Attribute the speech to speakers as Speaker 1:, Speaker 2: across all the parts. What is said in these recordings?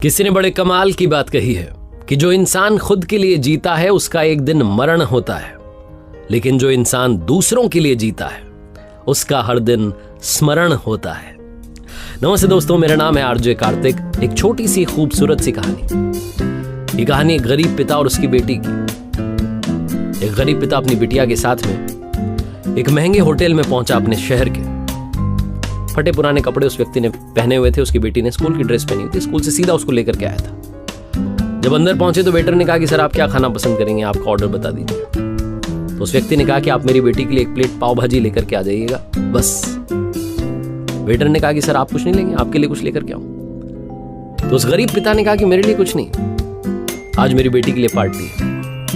Speaker 1: किसी ने बड़े कमाल की बात कही है कि जो इंसान खुद के लिए जीता है उसका एक दिन मरण होता है, लेकिन जो इंसान दूसरों के लिए जीता है उसका हर दिन स्मरण होता है। नमस्ते दोस्तों, मेरा नाम है आरजे कार्तिक। एक छोटी सी खूबसूरत सी कहानी। ये कहानी एक गरीब पिता और उसकी बेटी की। एक गरीब पिता अपनी बिटिया के साथ में एक महंगे होटल में पहुंचा अपने शहर के। फटे पुराने कपड़े उस व्यक्ति ने पहने हुए थे, उसकी बेटी ने स्कूल की ड्रेस पहनी हुई थी। स्कूल से सीधा उसको लेकर के आया था। जब अंदर पहुंचे तो वेटर ने कहा कि सर आप क्या खाना पसंद करेंगे, आपका ऑर्डर बता दीजिए। तो उस व्यक्ति ने कहा कि आप मेरी बेटी के लिए एक प्लेट पाव भाजी लेकर के आ जाइएगा बस। वेटर ने कहा कि सर आप कुछ नहीं लेंगे, आपके लिए कुछ लेकर के आऊं। तो उस गरीब पिता ने कहा कि मेरे लिए कुछ नहीं, आज मेरी बेटी के लिए पार्टी है।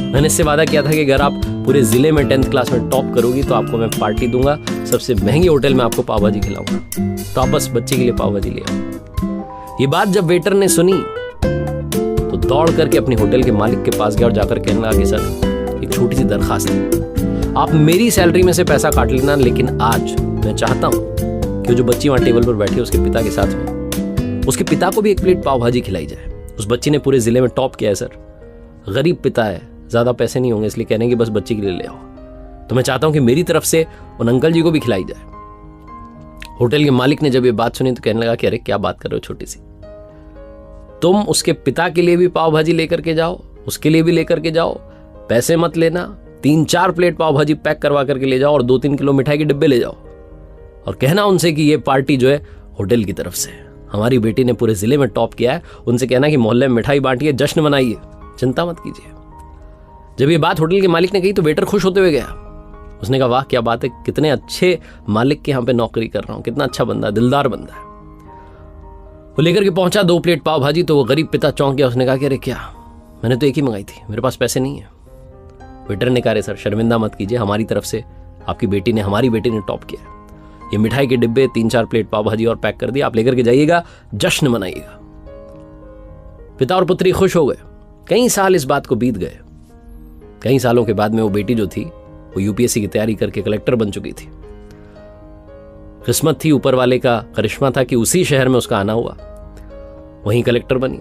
Speaker 1: मैंने इससे वादा किया था कि अगर आप पूरे जिले में 10th क्लास में टॉप करोगी तो आपको मैं पार्टी दूंगा, सबसे महंगी होटल में आपको पाव भाजी खिलाऊंगा, तो आप बस बच्चे के लिए पाव भाजी ले आओ। ये बात जब वेटर ने सुनी तो दौड़ करके अपने होटल के मालिक के पास गया और जाकर कहने लगा कि सर एक छोटी सी दरखास्त है, आप मेरी सैलरी में से पैसा काट लेना, लेकिन आज मैं चाहता हूं कि जो बच्ची वहां टेबल पर बैठी है उसके पिता के साथ में उसके पिता को भी एक प्लेट पाव भाजी खिलाई जाए। उस बच्ची ने पूरे जिले में टॉप किया है सर, गरीब पिता है, ज्यादा पैसे नहीं होंगे इसलिए कहने कि बस बच्ची के लिए ले आओ, तो मैं चाहता हूं कि मेरी तरफ से उन अंकल जी को भी खिलाई जाए। होटल के मालिक ने जब ये बात सुनी तो कहने लगा कि अरे क्या बात कर रहे हो छोटी सी, तुम उसके पिता के लिए भी पाव भाजी लेकर के जाओ, उसके लिए भी लेकर के जाओ, पैसे मत लेना, 3-4 प्लेट पाव भाजी पैक करवा करके ले जाओ और 2-3 किलो मिठाई के डिब्बे ले जाओ और कहना उनसे कि ये पार्टी जो है होटल की तरफ से, हमारी बेटी ने पूरे जिले में टॉप किया है। उनसे कहना कि मोहल्ले में मिठाई बांटिए, जश्न मनाइए, चिंता मत कीजिए। जब ये बात होटल के मालिक ने कही तो वेटर खुश होते हुए गया। उसने कहा वाह क्या बात है, कितने अच्छे मालिक के यहाँ पे नौकरी कर रहा हूँ, कितना अच्छा बंदा, दिलदार बंदा है। वो लेकर के पहुंचा 2 प्लेट पाव भाजी, तो वो गरीब पिता चौंक गया। उसने कहा कि अरे क्या, मैंने तो एक ही मंगाई थी, मेरे पास पैसे नहीं है। वेटर ने कहा सर शर्मिंदा मत कीजिए, हमारी तरफ से आपकी बेटी ने, हमारी बेटी ने टॉप किया, ये मिठाई के डिब्बे 3-4 प्लेट पाव भाजी और पैक कर दिया, आप लेकर के जाइएगा, जश्न मनाइएगा। पिता और पुत्री खुश हो गए। कई साल इस बात को बीत गए। कई सालों के बाद में वो बेटी जो थी वो यूपीएससी की तैयारी करके कलेक्टर बन चुकी थी। किस्मत थी, ऊपर वाले का करिश्मा था कि उसी शहर में उसका आना हुआ, वहीं कलेक्टर बनी।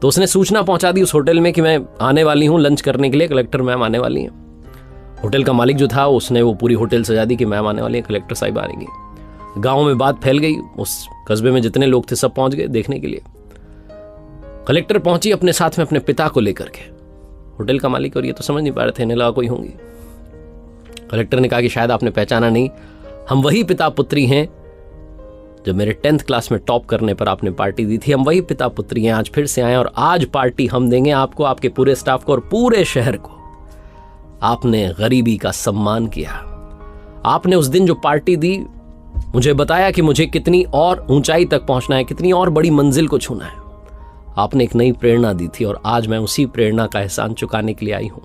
Speaker 1: तो उसने सूचना पहुंचा दी उस होटल में कि मैं आने वाली हूं लंच करने के लिए, कलेक्टर मैम आने वाली हैं। होटल का मालिक जो था उसने वो पूरी होटल सजा दी कि मैम आने वाली है, कलेक्टर साहिब आएंगे। गांव में बात फैल गई, उस कस्बे में जितने लोग थे सब पहुंच गए देखने के लिए। कलेक्टर पहुंची अपने साथ में अपने पिता को लेकर के। होटल का मालिक और ये तो समझ नहीं पा रहे थे, इन्हें लगा कोई होंगी। कलेक्टर ने कहा कि शायद आपने पहचाना नहीं, हम वही पिता पुत्री हैं जब मेरे 10th क्लास में टॉप करने पर आपने पार्टी दी थी, हम वही पिता पुत्री हैं, आज फिर से आए और आज पार्टी हम देंगे आपको, आपके पूरे स्टाफ को और पूरे शहर को। आपने गरीबी का सम्मान किया, आपने उस दिन जो पार्टी दी मुझे बताया कि मुझे कितनी और ऊंचाई तक पहुंचना है, कितनी और बड़ी मंजिल को छूना है। आपने एक नई प्रेरणा दी थी और आज मैं उसी प्रेरणा का एहसान चुकाने के लिए आई हूं।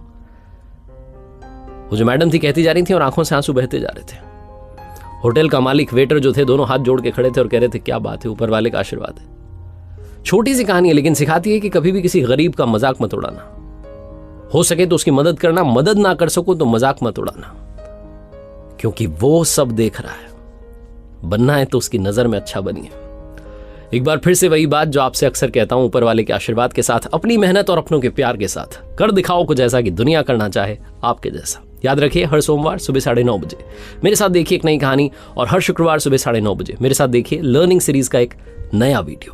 Speaker 1: वो जो मैडम थी कहती जा रही थी और आंखों से आंसू बहते जा रहे थे। होटल का मालिक, वेटर जो थे, दोनों हाथ जोड़ के खड़े थे और कह रहे थे क्या बात है, ऊपर वाले का आशीर्वाद है। छोटी सी कहानी है लेकिन सिखाती है कि कभी भी किसी गरीब का मजाक मत उड़ाना। हो सके तो उसकी मदद करना, मदद ना कर सको तो मजाक मत उड़ाना, क्योंकि वो सब देख रहा है। बनना है तो उसकी नजर में अच्छा बनिए। एक बार फिर से वही बात जो आपसे अक्सर कहता हूं, ऊपर वाले के आशीर्वाद के साथ, अपनी मेहनत और अपनों के प्यार के साथ कर दिखाओ कुछ ऐसा कि दुनिया करना चाहे आपके जैसा। याद रखिए, हर सोमवार सुबह 9:30 बजे मेरे साथ देखिए एक नई कहानी, और हर शुक्रवार सुबह 9:30 बजे मेरे साथ देखिए लर्निंग सीरीज का एक नया वीडियो।